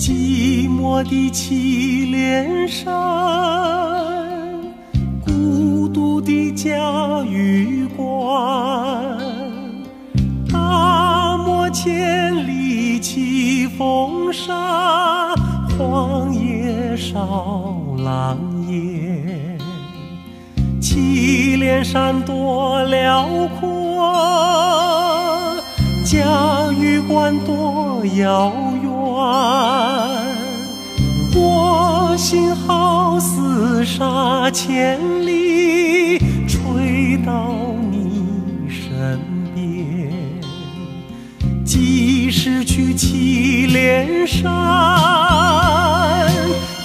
寂寞的祁连山，孤独的嘉峪关，大漠千里起风沙，荒野烧狼烟。祁连山多辽阔，嘉峪关多遥远。我心好似沙千里，吹到你身边。即使去祁连山，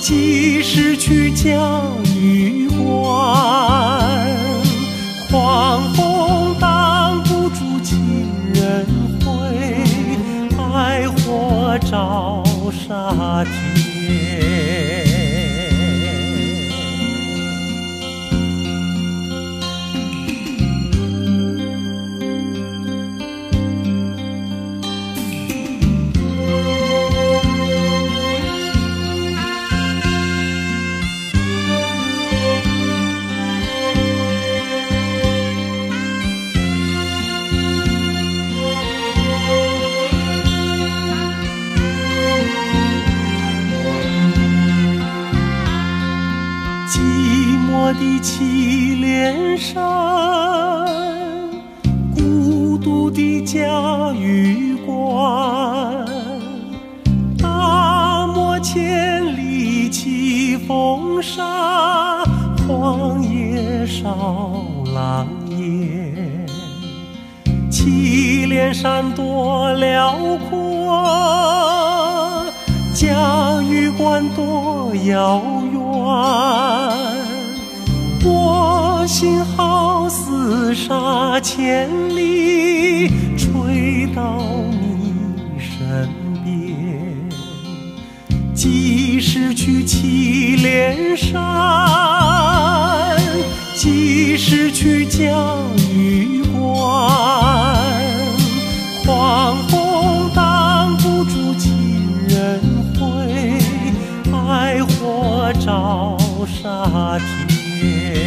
即使去嘉峪关，狂风挡不住情人回，爱火照沙天。寂寞的祁连山，孤独的嘉峪关，大漠千里起风沙，荒野烧狼烟。祁连山多辽阔，嘉峪关多遥远。我心好似沙千里，吹到你身边。即使去祁连山，即使去嘉峪关，狂风挡不住情人回，爱火照沙天。